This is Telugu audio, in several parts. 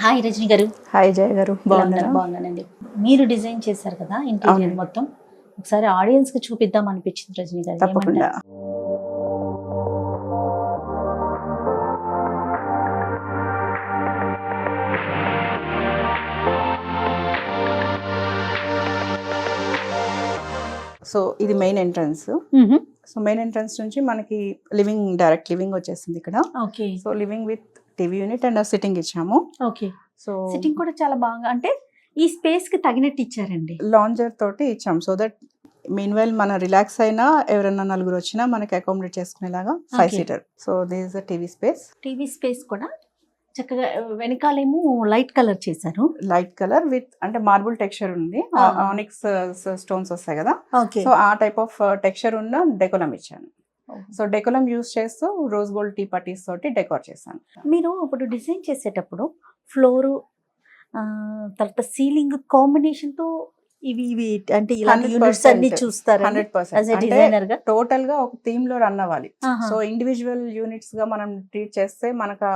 హాయ్ రజని గారు. హాయ్ జయ గారు, బాగున్నానండి. మీరు డిజైన్ చేశారు కదా ఇంటీరియర్ మొత్తం, ఒకసారి ఆడియన్స్ కి చూపిద్దాం అనిపించింది రజని గారు. తప్పకుండా. సో ఇది main entrance. So main entrance నుంచి మనకి డైరెక్ట్ లివింగ్ వచ్చేసింది ఇక్కడ. Okay. So living with TV unit and sitting ఇచ్చాము. ఓకే. సో సిట్టింగ్ కూడా చాలా బాగా, అంటే ఈ స్పేస్ కి తగినట్టు ఇచ్చారండి. లాంజర్ తోటి ఇచ్చాము. సో దట్ మీన్ వైల్ మన రిలాక్స్ అయినా ఎవరైనా నలుగురు వచ్చినా మనకి అకామిడేట్ చేసుకునేలాగా 5 seater. So this is TV space. TV space కూడా చక్కగా వెనకాలేమో లైట్ కలర్ చేశారు. లైట్ కలర్ విత్ అంటే మార్బుల్ టెక్స్చర్ ఉంది. ఆనిక్స్ స్టోన్స్ వస్తాయి కదా, సో ఆ టైప్ ఆఫ్ టెక్స్చర్ ఉన్న డెకోలం ఇచ్చాను. సో డెకోలం యూస్ చేస్తూ రోజ్ గోల్డ్ టీ పట్టీస్ తోటి డెకోర్ చేశాను. మీరు ఇప్పుడు డిజైన్ చేసేటప్పుడు ఫ్లోరు తర్వాత సీలింగ్ కాంబినేషన్ తో ఇవి అంటే ఇలాంటి యూనిట్స్ అన్ని చూస్తారు 100%. టోటల్ గా ఒక థీమ్ లో రన్ అవ్వాలి. సో ఇండివిజువల్ యూనిట్స్ గా మనం ట్రీట్ చేస్తే మనకు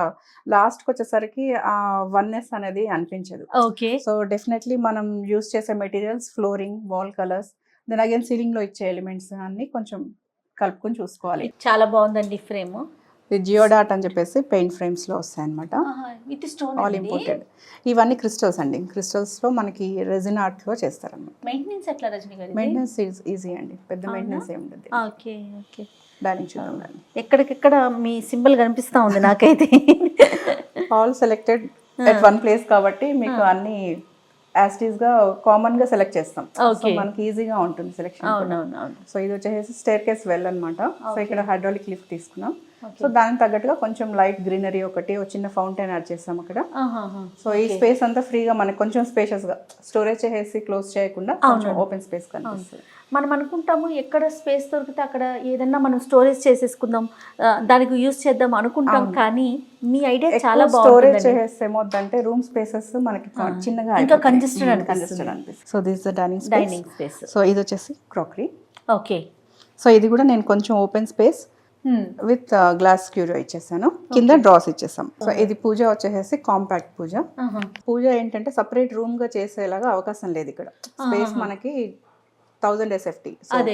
లాస్ట్ కి వచ్చేసరికి ఆ వన్నెస్ అనేది అనిపించదు. ఓకే. సో డెఫినెట్లీ మనం యూస్ చేసే materials, flooring, wall colours, then again ceiling లో ఇచ్చే ఎలిమెంట్స్ అన్ని కొంచెం కలుపుకొని చూసుకోవాలి. చాలా బాగుందండి ఫ్రేమ్. జియోడాట్ అని చెప్పేసి పెయింట్ ఫ్రేమ్స్ లో వస్తాయి అనమాట. All imported. ఇవన్నీ క్రిస్టల్స్ అండి. క్రిస్టల్స్ లో మనకి రెజిన్ ఆర్ట్ లో చేస్తారన్నమాట. మెయింటెనెన్స్ ఎట్లా రజని గారు? మెయింటెనెన్స్ ఈజీ అండి, పెద్ద మెయింటెనెన్స్ ఏమి ఉండదు. ఓకే. ఓకే. డైనింగ్ చూద్దాం. ఎక్కడికెక్కడ మీ సింబల్ కనిపిస్తా ఉంది నాకైతే. All selected at one place కాబట్టి మీకు అన్ని యాస్టీస్ గా కామన్ గా సెలెక్ట్ చేస్తాం. సో మనకి ఈజీగా ఉంటుంది సెలెక్షన్. సో ఇది వచ్చేసి స్టేర్ కేస్ వెల్ అనమాట. సో ఇక్కడ హైడ్రాలిక్ లిఫ్ట్ తీసుకున్నాం. సో దానికి తగ్గట్టుగా కొంచెం లైట్ గ్రీనరీ ఒకటి, చిన్న ఫౌంటైన్ యాడ్ చేస్తాం అక్కడ. సో ఈ స్పేస్ అంతా ఫ్రీగా మనకి కొంచెం స్పేషియస్ గా, స్టోరేజ్ చేసి క్లోజ్ చేయకుండా కొంచెం ఓపెన్ స్పేస్ కనిపిస్తుంది. మనం అనుకుంటాము ఎక్కడ స్పేస్ దొరికితే అక్కడ ఏదన్నా మనం స్టోరేజ్ చేసేసుకుందాం, దానికి యూజ్ చేద్దాం అనుకుంటాం. కానీ మీ ఐడియా చాలా బాగుంది. స్టోరేజ్ చేసేస్తే ఏమవుతుందంటే రూమ్ స్పేసెస్ మనకి చిన్నగా ఇంకా కంజెస్టెడ్ అనిపిస్తుంది. So this the dining space. So ఇది వచ్చేసి క్రాకరీ. ఓకే. సో ఇది కూడా నేను కొంచెం ఓపెన్ స్పేస్ విత్ గ్లాస్ క్యూరియో ఇచ్చేసాను. కింద డ్రాస్ ఇచ్చేసాం. సో ఇది పూజ వచ్చేసి కాంపాక్ట్ పూజ. పూజ ఏంటంటే సపరేట్ రూమ్ గా చేసేలాగా అవకాశం లేదు ఇక్కడ. స్పేస్ మనకి 1000 SFT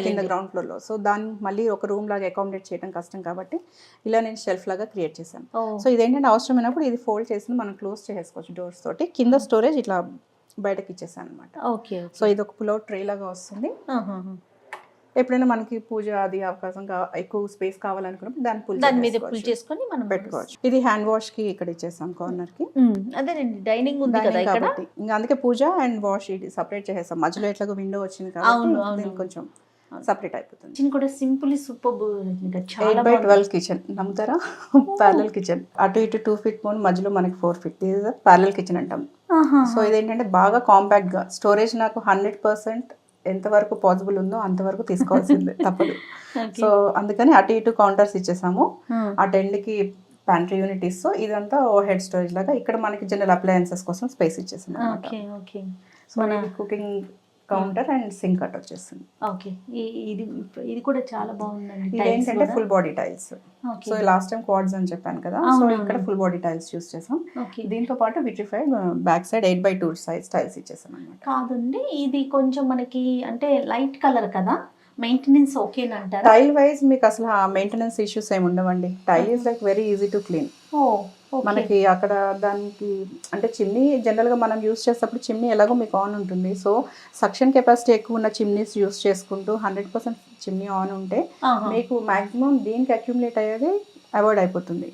కింద గ్రౌండ్ ఫ్లోర్ లో. సో దాన్ని మళ్ళీ ఒక రూమ్ లాగా అకామిడేట్ చేయడం కష్టం కాబట్టి ఇలా నేను షెల్ఫ్ లాగా క్రియేట్ చేశాను. సో ఇదేంటంటే అవసరమైనప్పుడు ఇది ఫోల్డ్ చేసి మనం క్లోజ్ చేసుకోవచ్చు డోర్స్ తోటి. కింద స్టోరేజ్ ఇట్లా బయటకి ఇచ్చేసాను అనమాట. సో ఇది ఒక పుల్అవుట్ ట్రే లాగా వస్తుంది. ఎప్పుడైనా మనకి పూజ అది అవకాశం ఎక్కువ స్పేస్ కావాలనుకున్నప్పుడు దాని మీద పుల్ చేసుకొని మనం పెట్టుకోవచ్చు. ఇది హ్యాండ్ వాష్ కి ఇక్కడ ఇచ్చేసాం కార్నర్ కి. అదేనండి, డైనింగ్ ఉంది కదా ఇక్కడ. ఇంకా అందుకే పూజ అండ్ వాష్ ఇది సపరేట్ చేసేసాం. మధ్యలో ఎట్లాగో విండో వచ్చింది కాబట్టి కొంచెం సపరేట్ అయిపోతుంది. కిచెన్ కూడా సింపుల్ సూపర్. 8x12 కిచెన్, నమ్ముతారా? Parallel kitchen. అటు ఇటు 2 feet మోన్, మధ్యలో మనకి 4 feet. ప్యారలల్ కిచెన్ అంటాం. సో ఇదేంటంటే బాగా కాంపాక్ట్ గా, స్టోరేజ్ నాకు 100% ఎంతవరకు పాసిబుల్ ఉందో అంతవరకు తీసుకోవాల్సిందే, తప్పదు. సో అందుకని అటు ఇటు కౌంటర్స్ ఇచ్చేసాము. అటు ఎండ్కి ప్యాంట్రీ యూనిట్ ఇస్తూ ఇదంతా ఓ హెడ్ స్టోరేజ్ లాగా ఇక్కడ మనకి జనరల్ అప్లయన్సెస్ కోసం స్పేస్ ఇచ్చేసాము అనమాట. So cooking counter and sink at వచ్చేస్తుంది. ఓకే. ఇది కూడా చాలా బాగుందండి. ఇది ఏంటంటే full body tiles. So last time quads అని చెప్పాను కదా, సో ఇక్కడ ఫుల్ బాడీ టైల్స్ యూస్ చేసాం. దీంతో పాటు vitrified back side 8x2 size tiles ఇచ్చేసాం అనమాట. కాదండి, ఇది కొంచెం మనకి అంటే లైట్ కలర్ కదా, మెయింటెనెన్స్ ఓకేనంటారా? టైల్ వైజ్ మీకు అసలు మెయింటెనెన్స్ ఇష్యూస్ ఏమి ఉండవండి. Tile is like very easy to clean. మనకి అక్కడ దానికి అంటే చిమ్నీ జనరల్ గా మనం యూస్ చేసేటప్పుడు చిమ్నీ ఎలాగో మీకు ఆన్ ఉంటుంది. సో సక్షన్ కెపాసిటీ ఎక్కువ ఉన్న చిమ్నీస్ యూస్ చేసుకుంటూ 100% చిమ్నీ ఆన్ ఉంటే మీకు మాక్సిమం దీనికి అక్యుములేట్ అయ్యేది అవాయిడ్ అయిపోతుంది.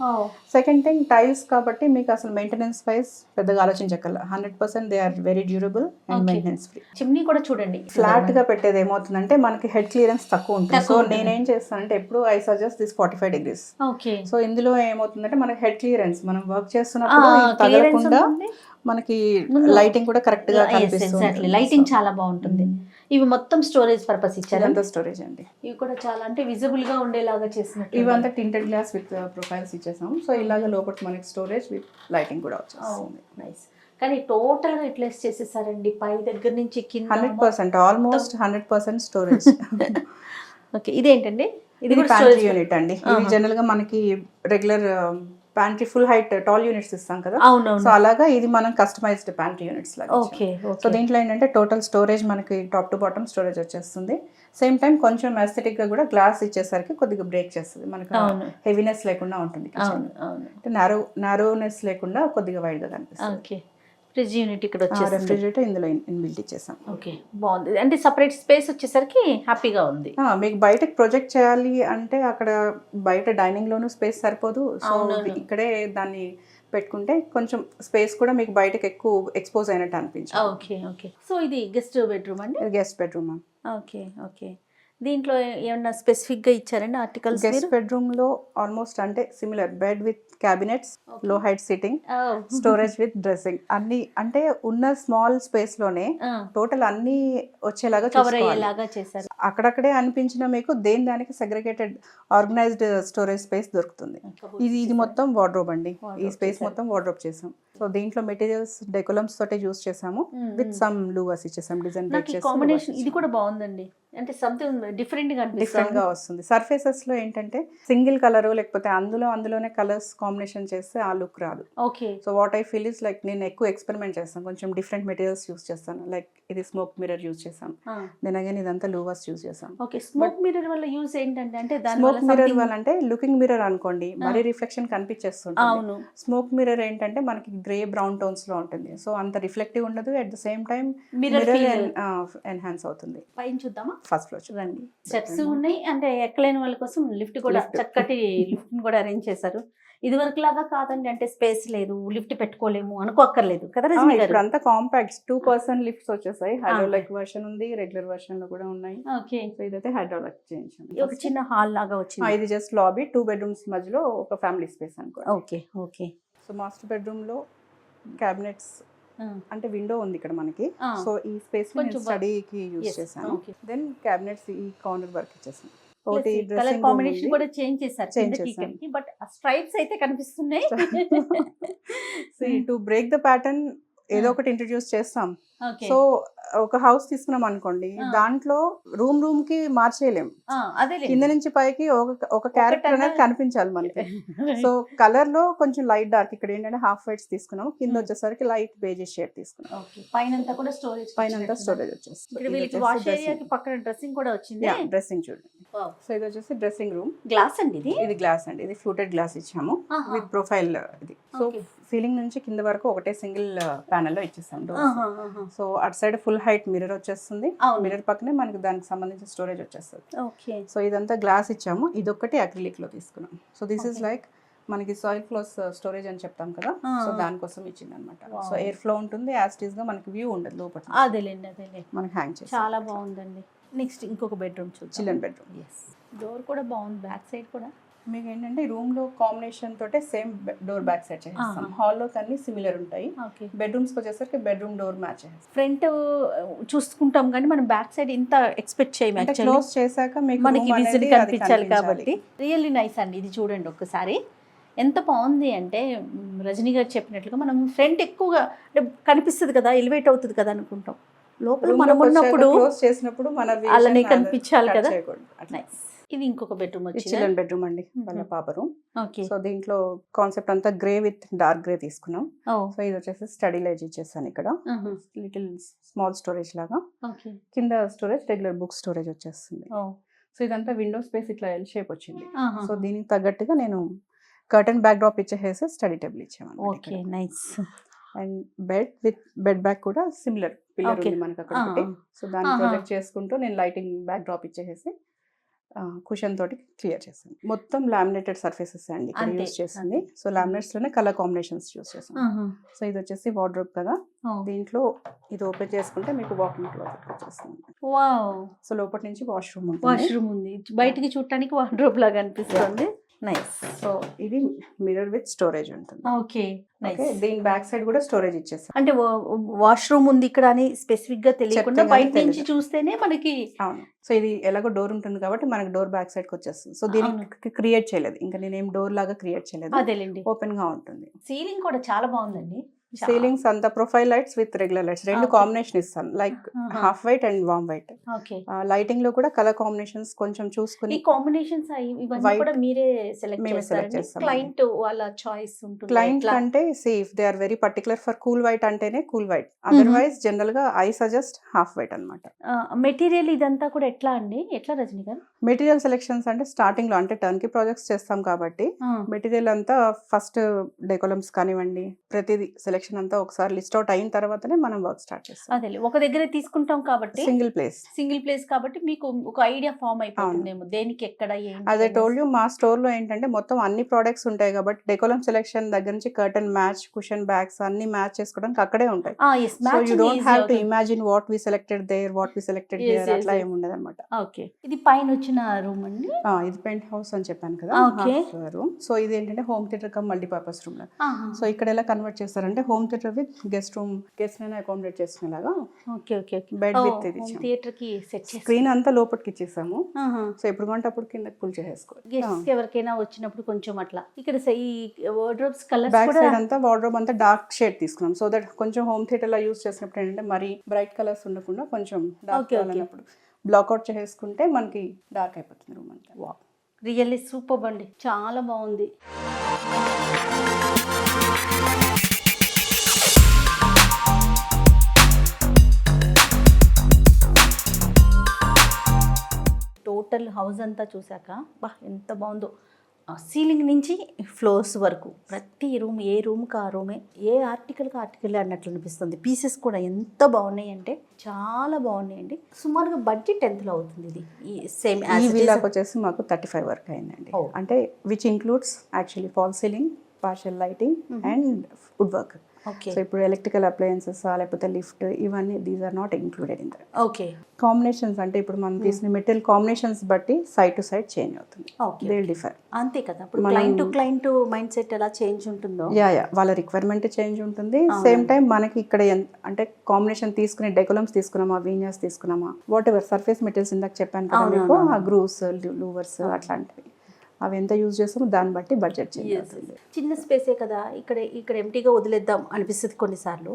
సెకండ్ థింగ్, టైల్స్ కాబట్టి మీకు అసలు మెయింటెనెన్స్ వైజ్ పెద్దగా ఆలోచించగల. 100% they are very durable and maintenance free. Chimney కూడా చూడండి, ఫ్లాట్ గా పెట్టేది ఏమవుతుందంటే మనకి హెడ్ క్లియరెన్స్ తక్కువ ఉంటుంది. సో నేనేం చేస్తానంటే ఎప్పుడు I suggest this 45 degrees. So ఇందులో ఏమవుతుందంటే మనకి హెడ్ క్లియరెన్స్ మనం వర్క్ చేస్తున్నప్పుడు తగలకుండా మనకి లైటింగ్ కూడా కరెక్ట్ గా కనిపిస్తుంది. లైటింగ్ చాలా బాగుంటుంది. ఇవి మొత్తం స్టోరేజ్ పర్పస్ ఇచ్చారు. అంతా స్టోరేజ్ అండి. ఇవి కూడా చాలా అంటే విజిబుల్ గా ఉండేలాగా చేసినట్టు. ఇవంతా టింటెడ్ గ్లాస్ విత్ ప్రొఫైల్స్ ఇచ్చేసాం. సో ఇలాగ లోపల మనకి స్టోరేజ్ విత్ లైటింగ్ కూడా వచ్చేస్తుంది. నైస్. కానీ టోటల్ గా రిప్లేస్ చేసేసారండి, పై దగ్గర నుంచి కింద 100%, ఆల్మోస్ట్ 100% స్టోరేజ్. ఓకే. ఇదేంటండి? ఇది ప్యాంట్రీ యూనిట్ అండి. ఇది జనరల్ గా మనకి regular pantry full height tall units ఇస్తాం కదా, అవునవును. సో అలాగా ఇది మనం కస్టమైజ్డ్ ప్యాంట్రీ యూనిట్స్ లాగా ఇచ్చాం. Okay so okay. దీంట్లో ఏంటంటే టోటల్ స్టోరేజ్ మనకి టాప్ టు బాటమ్ స్టోరేజ్ వచ్చేస్తుంది. సేమ్ టైం కొంచెం aesthetic గా కూడా గ్లాస్ ఇచ్చేసరికి కొద్దిగా బ్రేక్ చేస్తుంది, మనకు అవును హెవీనెస్ లేకుండా ఉంటుంది, అవును అవును. అంటే నారోనెస్ లేకుండా కొద్దిగా వైడ్ గా కనిపిస్తుంది. ఓకే. ఫ్రిడ్జ్ యూనిట్ ఇక్కడ వచ్చేసింది. రెఫ్రిజిరేటర్ ఇందులో ఇన్బిల్ట్ ఇచ్చేసాం. ఓకే బాగుంది. అంటే సపరేట్ స్పేస్ వచ్చేసరికి హ్యాపీగా ఉంది. మీకు బయటకు ప్రొజెక్ట్ చేయాలి అంటే అక్కడ బయట డైనింగ్ లోను స్పేస్ సరిపోదు, సో అవునవును. ఇక్కడే దాన్ని పెట్టుకుంటే కొంచెం స్పేస్ కూడా మీకు బయటకు ఎక్కువ ఎక్స్పోజ్ అయినట్టు అనిపించింది. Okay okay. సో ఇది గెస్ట్ బెడ్రూమ్ అండి. Guest bedroom. Okay okay. దీంట్లో ఏమన్నా స్పెసిఫిక్ గా ఇచ్చారండి ఆర్టికల్స్? గెస్ట్ బెడ్రూమ్ లో ఆల్మోస్ట్ అంటే సిమిలర్ బెడ్ విత్ క్యాబినెట్స్, లో height sitting, storage with dressing, అన్ని అంటే ఉన్న స్మాల్ స్పేస్ లోనే టోటల్ అన్ని వచ్చేలాగా కవర్ అయ్యేలాగా చేశారు. అక్కడక్కడే అనిపించిన మీకు దానికి సెగ్రిగేటెడ్ ఆర్గనైజ్డ్ స్టోరేజ్ స్పేస్ దొరుకుతుంది. ఇది మొత్తం వార్డ్రోబ్ అండి, ఈ స్పేస్ మొత్తం వార్డ్రోబ్ చేసాం. సో దీంట్లో మెటీరియల్స్ డెకోలమ్స్ తోటే యూస్ చేసాము, విత్ సమ్ లూవర్స్ ఇచ్చేసాం డిజైన్. కాంబినేషన్ ఇది కూడా బాగుందండి, అంటే సంథింగ్ డిఫరెంట్ గా వస్తుంది. సర్ఫేసెస్ లో ఏంటంటే సింగిల్ కలర్ లేకపోతే అందులోనే కలర్స్ కాంబినేషన్ చేస్తే ఆ లుక్ రాదు. Okay. So what I feel is like నేను ఎక్కువ ఎక్స్పెరిమెంట్ చేస్తాను, కొంచెం డిఫరెంట్ మెటీరియల్స్ యూస్ చేస్తాను. లైక్ ఇది స్మోక్ మిర్రర్ యూస్ చేసాం, దెన్ అగైన్ ఇదంతా లూవర్స్ యూస్ చేసాం. ఓకే. స్మోక్ మిర్రర్ వల్ల యూస్ ఏంటంటే అంటే స్మోక్ మిర్రర్ వల్ల అంటే లుకింగ్ మిర్రర్ అనుకోండి, మరీ రిఫ్లెక్షన్ కనిపించేస్తుంది. అవును. స్మోక్ మిర్రర్ ఏంటంటే మనకి గ్రే బ్రౌన్ టోన్స్ లో ఉంటుంది, సో అంత రిఫ్లెక్టివ్ ఉండదు, at the same time mirror enhance అవుతుంది. పైన చూద్దామా? ఫస్ట్ ఫ్లోర్ చూడండి, స్టెప్స్ ఉన్నాయి, అంటే ఎక్కలేని వాళ్ళ కోసం లిఫ్ట్ కూడా చక్కటి లిఫ్ట్ కూడా అరేంజ్ చేశారు. ఇది వరకు లాగా కాదండి, అంటే స్పేస్ లేదు, లిఫ్ట్ పెట్టుకోలేము అనుకోక్కర్లేదు కదా రజనీ గారు. ఇప్పుడు అంతా కాంపాక్ట్ 2% లిఫ్ట్స్ వచ్చేసాయి. హైడ్రాలిక్ వర్షన్ ఉంది, రెగ్యులర్ వర్షన్ లో కూడా ఉన్నాయి. ఓకే. సో ఇదైతే హైడ్రాలిక్ చేయించాం. ఒక చిన్న హాల్ లాగా వచ్చింది. ఇది జస్ట్ లాబీ, 2 బెడ్రూమ్స్ మధ్యలో ఒక ఫ్యామిలీ స్పేస్ అనుకో. Okay okay. So master bedroom లో క్యాబినెట్స్ అంటే విండో ఉంది ఇక్కడ మనకి, సో ఈ స్పేస్ స్టడీకి యూజ్ చేశాను. దెన్ క్యాబినెట్స్ ఈ కార్నర్ వర్క్ ఇచ్చేసాను. కలర్ కాంబినేషన్ కూడా చేంజ్ చేశారు, బట్ స్ట్రైప్స్ అయితే కనిపిస్తున్నాయి. టు బ్రేక్ ద ప్యాటర్న్ ఏదో ఒకటి ఇంట్రడ్యూస్ చేస్తాం. సో ఒక హౌస్ తీసుకున్నాం అనుకోండి, దాంట్లో రూమ్ కి మార్చేయలేము, కింద నుంచి పైకి ఒక క్యారెక్టర్ అనేది కనిపించాలి మనకి. సో కలర్ లో కొంచెం లైట్ డార్క్, ఇక్కడ ఏంటంటే హాఫ్ వైట్స్ తీసుకున్నాం, కింద వచ్చేసరికి లైట్ బేజెస్ షేడ్ తీసుకున్నాం. పైనంతా కూడా స్టోరేజ్, పైనంతా స్టోరేజ్ వచ్చేస్తుంది. వాష్ ఏరియాకి పక్కన డ్రెస్సింగ్ కూడా వచ్చింది. డ్రెస్సింగ్ చూడండి. సో ఇది వచ్చేసి డ్రెస్సింగ్ రూమ్. గ్లాస్ అండి ఇది గ్లాస్ అండి, ఇది ఫ్లూటెడ్ గ్లాస్ ఇచ్చాము విత్ ప్రొఫైల్. ఇది సో సీలింగ్ నుంచి కింద వరకు ఒకటే సింగిల్ ప్యానెల్ లో ఇచ్చేసాం. సో అటు సైడ్ ఫుల్ హైట్ మిర్రర్ వచ్చేస్తుంది, మిర్రర్ పక్కనే మనకి దానికి సంబంధించిన స్టోరేజ్ వచ్చేస్తుంది. సో ఇదంతా గ్లాస్ ఇచ్చాము, ఇదొక్కటి అక్రిలిక్ లో తీసుకున్నాం. సో దిస్ ఇస్ లైక్ మనకి సాయిల్ ఫ్లోస్ స్టోరేజ్ అని చెప్తాం కదా, సో దానికోసం ఇచ్చింది అనమాట. సో ఎయిర్ ఫ్లో ఉంటుంది, యాజ్ ఇట్ ఈస్ గా మనకి వ్యూ ఉండదు లోపల. అదేలేండి మనకి హ్యాంగ్ చేసి చాలా బాగుందండి. నెక్స్ట్ ఇంకొక బెడ్రూమ్ చూద్దాం. Children bedroom. డోర్ కూడా బాగుంది, బ్యాక్ సైడ్ కూడా మీకు ఏంటంటే రూమ్ లో కాంబినేషన్ తోటే సేమ్ డోర్ బ్యాక్ సైడ్ చేస్తాం. హాల్లో అన్ని సిమిలర్ ఉంటాయి. బెడ్రూమ్స్ వచ్చేసరికి బెడ్రూమ్ డోర్ మ్యాచ్ చేస్తాం. ఫ్రంట్ చూసుకుంటాం కానీ మనం బ్యాక్ సైడ్ ఇంత ఎక్స్పెక్ట్ చేయము. క్లోజ్ చేశాక మనకి విజిట్ కనిపించాలి కాబట్టి రియల్లీ నైస్ అండి. ఇది చూడండి ఒక్కసారి ఎంత బాగుంది అంటే, రజనీ గారు చెప్పినట్లుగా మనం ఫ్రంట్ ఎక్కువగా అంటే కనిపిస్తుంది కదా, ఎలివేట్ అవుతుంది కదా అనుకుంటాం, లోపల మనం ఉన్నప్పుడు చేసినప్పుడు మన అలానే కనిపించాలి కదా. నైస్. ఇది ఇంకొక బెడ్రూమ్ వచ్చి చిల్డ్రన్ బెడ్రూమ్ అండి, వాళ్ళ పాప రూమ్. సో దీంట్లో కాన్సెప్ట్ అంతా గ్రే విత్ డార్క్ గ్రే తీసుకున్నాం. సో ఇది వచ్చేసి స్టడీ లైజ్ ఇచ్చేసాను, ఇక్కడ లిటిల్ స్మాల్ స్టోరేజ్ లాగా, కింద స్టోరేజ్ రెగ్యులర్ బుక్ స్టోరేజ్ వచ్చేస్తుంది. సో ఇదంతా విండో స్పేస్ ఇట్లా ఎల్ షేప్ వచ్చింది. సో దీనికి తగ్గట్టుగా నేను కర్టన్ బ్యాక్ డ్రాప్ ఇచ్చేసి స్టడీ టేబుల్ ఇచ్చాను. Okay nice. And bed back కూడా సిమిలర్ పిల్లర్ ఉంది మనకి అక్కడ. సో దాన్ని ప్రొజెక్ట్ చేసుకుంటూ నేను లైటింగ్ బ్యాక్ డ్రాప్ ఇచ్చేసి కుషన్ తోటి క్లియర్ చేసాను. మొత్తం లామినేటెడ్ సర్ఫేసెస్ అండి ఇక్కడ యూస్ చేసింది. సో లామినేట్స్ లోనే కలర్ కాంబినేషన్స్ యూస్ చేసాను. సో ఇది వచ్చేసి వార్డ్రోబ్ కదా, దీంట్లో ఇది ఓపెన్ చేసుకుంటే మీకు వాకింగ్ క్లోజెట్ వచ్చేస్తుంది. సో లోపల నుంచి వాష్రూమ్ ఉంది, బయటికి చూడటానికి వార్డ్రోబ్ లాగా అనిపిస్తుంది. నైస్. సో ఇది మిర్రర్ విత్ స్టోరేజ్ ఉంటుంది. Okay nice. దీని బ్యాక్ సైడ్ కూడా స్టోరేజ్ ఇచ్చేసాం. అంటే వాష్రూమ్ ఉంది ఇక్కడ అని స్పెసిఫిక్ గా తెలియకుండా బయట నుంచి చూస్తేనే మనకి. అవును. సో ఇది ఎలాగో డోర్ ఉంటుంది కాబట్టి మనకి డోర్ బ్యాక్ సైడ్ కి వచ్చేస్తుంది. సో దీనికి క్రియేట్ చేయలేదు, ఇంకా నేనేం డోర్ లాగా క్రియేట్ చేయలేదు, అదేలేండి, ఓపెన్ గా ఉంటుంది. సీలింగ్ కూడా చాలా బాగుందండి. సీలింగ్స్ అంతా profile lights with regular lights రెండు Okay. కాంబినేషన్ ఇస్తాను, like half white and warm white. Okay. Lighting లో కూడా కలర్ కాంబినేషన్స్ కొంచెం ఈ చూసుకుని కాంబినేషన్స్ ఇవన్నీ White కూడా మీరే సెలెక్ట్ మేమే select చేస్తారండి? చేస్తామండి. క్లయింట్ వాళ్ళ చాయిస్ ఉంటుంది క్లయింట్ ఎట్లా? అంటే if they are very particular for cool white అంటేనే కూల్ వైట్, అదర్వైజ్ జనరల్ గా ఐ సజెస్ట్ హాఫ్ వైట్ అనమాట. మెటీరియల్ ఇదంతా కూడా ఎట్లా అండి, ఎట్లా రజనీ గారు? మెటీరియల్ సెలెక్షన్స్ అంటే స్టార్టింగ్ లో అంటే టర్న్కీ ప్రాజెక్ట్స్ చేస్తాం కాబట్టి మెటీరియల్ అంతా ఫస్ట్ డెకోలమ్స్ కానివ్వండి ప్రతిదీ సెలెక్షన్ అంతా ఒకసారి లిస్ట్ అవుట్ అయిన తర్వాతనే మనం వర్క్ స్టార్ట్ చేస్తాం. అదే ఒక దగ్గర తీసుకుంటాం కాబట్టి సింగిల్ ప్లేస్. సింగిల్ ప్లేస్ కాబట్టి మీకు ఒక ఐడియా ఫామ్ అయిపోతుందేమో దేనికి ఎక్కడ ఏంటి అదే అనేసి. టోల్ యూ మా స్టోర్ లో ఏంటంటే మొత్తం అన్ని ప్రోడక్ట్స్ ఉంటాయి కాబట్టి డెకోలమ్ సెలెక్షన్ దగ్గర నుంచి కర్టన్ మ్యాచ్, కుషన్ బ్యాగ్స్ అన్ని మ్యాచ్ చేసుకోవడానికి అక్కడే ఉంటాయి. Yes, so you matching don't easy have to అవుతుంది. Imagine what we selected there, what we selected Yes, here, yes, అట్లా yes. ఏమి ఉండదు అనమాట. ఓకే. ఇది పైన వచ్చిన రూమ్ అండి. ఇది పెంట్ హౌస్ అని చెప్పాను కదా, Okay. రూమ్. సో ఇది ఏంటంటే home theatre cum multipurpose room. So ఇక్కడ ఎలా కన్వర్ట్ చేస్తారంటే home theatre with guest room, guest ని అకామిడేట్ చేసుకునేలాగా okay okay okay. Bed with ఇది హోమ్ థియేటర్ కి సెట్ చేసి స్క్రీన్ అంతా లోపలికి ఇచ్చేసాము. సో ఎప్పుడు కొంటే అప్పుడు కిందకి పుల్ చేసుకోవాలి. గెస్ట్స్ ఎవరికైనా వచ్చినప్పుడు కొంచెం అట్లా. ఇక్కడ ఈ వార్డ్రోబ్స్ కలర్స్ బ్యాక్ కూడా సైడ్ అంతా వార్డ్రోబ్ అంతా డార్క్ షేడ్ తీసుకున్నాం, సో దట్ కొంచెం హోమ్ థియేటర్ లో యూస్ చేసినప్పుడు ఏంటంటే మరి బ్రైట్ కలర్స్ ఉండకుండా కొంచెం డార్క్ Okay, okay. అన్నప్పుడు బ్లాక్అవుట్ చేసుకుంటే మనకి డార్క్ అయిపోతుంది రూమ్ అంతా. వావ్, రియల్లీ సూపర్ అండి, చాలా బాగుంది. టోటల్ హౌస్ అంతా చూసాక బా ఎంత బాగుందో, సీలింగ్ నుంచి ఫ్లోర్స్ వరకు ప్రతి రూమ్, ఏ రూమ్కి ఆ రూమే, ఏ ఆర్టికల్కి ఆర్టికల్ అన్నట్లు అనిపిస్తుంది. పీసెస్ కూడా ఎంత బాగున్నాయి అంటే చాలా బాగున్నాయండి. సుమారుగా బడ్జెట్ ఎంతలో అవుతుంది ఇది? సేమ్ ఈ విల్లాకి వచ్చేసి మాకు 35 వరకు అయిందండి. Oh. అంటే which includes actually false ceiling, partial lighting and wood work. Okay so ఇప్పుడు ఎలక్ట్రికల్ అప్లయన్సెస్ లేకపోతే లిఫ్ట్ ఇవన్నీ these are not included in that. Okay combinations అంటే ఇప్పుడు మనం తీసిన మెటీరియల్ కాంబినేషన్స్ బట్టి సైడ్ టు సైడ్ చేంజ్ అవుతుంది. Okay, they will differ. అంతే కదా. ఇప్పుడు క్లయింట్ మైండ్ సెట్ ఎలా చేంజ్ ఉంటుందో యా వాళ్ళ రిక్వైర్మెంట్ చేంజ్ ఉంటుంది. సేమ్ టైం మనకి ఇక్కడ అంటే కాంబినేషన్ తీసుకునే డెకోలమ్స్ తీసుకున్నామా, వీనియర్స్ తీసుకున్నామా, వాట్ ఎవర్ సర్ఫేస్ మెటీరియల్స్ ఇందాక చెప్పాను కదా మీకు, ఆ గ్రూవ్స్, లూవర్స్ అట్లాంటివి అవి ఎంత యూజ్ చేస్తామో దాన్ని బట్టి బడ్జెట్ చేంజ్ అవుతుంది. చిన్న స్పేసే కదా, ఇక్కడ ఎంటీగా వదిలేద్దాం అనిపిస్తుంది కొన్నిసార్లు.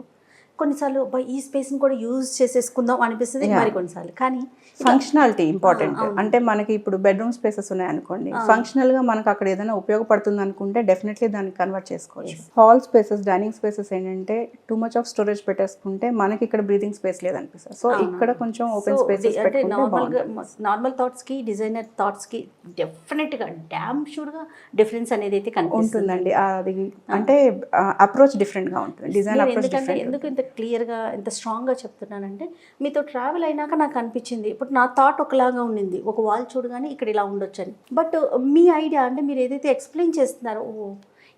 ఈ స్పేస్ని కూడా యూజ్ చేసేసుకుందాం అనిపిస్తుంది మరి కొన్నిసార్లు. కానీ ఫంక్షనాలిటీ ఇంపార్టెంట్. అంటే మనకి ఇప్పుడు బెడ్రూమ్ స్పేసెస్ ఉన్నాయి అనుకోండి, ఫంక్షనల్ గా మనకు అక్కడ ఏదైనా ఉపయోగపడుతుంది అనుకుంటే డెఫినెట్లీ దాన్ని కన్వర్ట్ చేసుకోవచ్చు. హాల్ స్పేసెస్, డైనింగ్ స్పేసెస్ ఏంటంటే టూ మచ్ ఆఫ్ స్టోరేజ్ పెట్టేసుకుంటే మనకి ఇక్కడ బ్రీతింగ్ స్పేస్ లేదనిపిస్తుంది. సో ఇక్కడ కొంచెం ఓపెన్ స్పేసెస్ అంటే నార్మల్ థాట్స్ కి డిజైనర్ థాట్స్ కి డెఫినెట్ గా డామ్ షూర్ గా డిఫరెన్స్ అనేది అయితే ఉంటుందండి. అది అంటే అప్రోచ్ డిఫరెంట్ గా ఉంటుంది, డిజైన్ అప్రోచ్ డిఫరెంట్. ఎందుకు ఇంత క్లియర్గా ఇంత స్ట్రాంగ్గా చెప్తున్నానంటే మీతో ట్రావెల్ అయినాక నాకు అనిపించింది. ఇప్పుడు నా థాట్ ఒకలాగా ఉండింది, ఒక వాల్ చూడగానే ఇక్కడ ఇలా ఉండొచ్చు అని. బట్ మీ ఐడియా అంటే మీరు ఏదైతే ఎక్స్ప్లెయిన్ చేస్తున్నారో, ఓ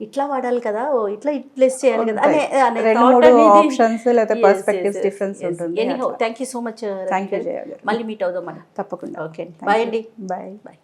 ఇట్లా వాడాలి కదా, ఓ ఇట్లా ప్లేస్ చేయాలి కదా అనే ఆప్షన్స్ లేదా పర్స్పెక్టివ్స్ డిఫరెన్స్ ఉంటుంది. Anyhow thank you so much. Thank you. మళ్ళీ మీట్ అవుదాం మనం తప్పకుండా. ఓకే, బాయ్ అండి. బాయ్.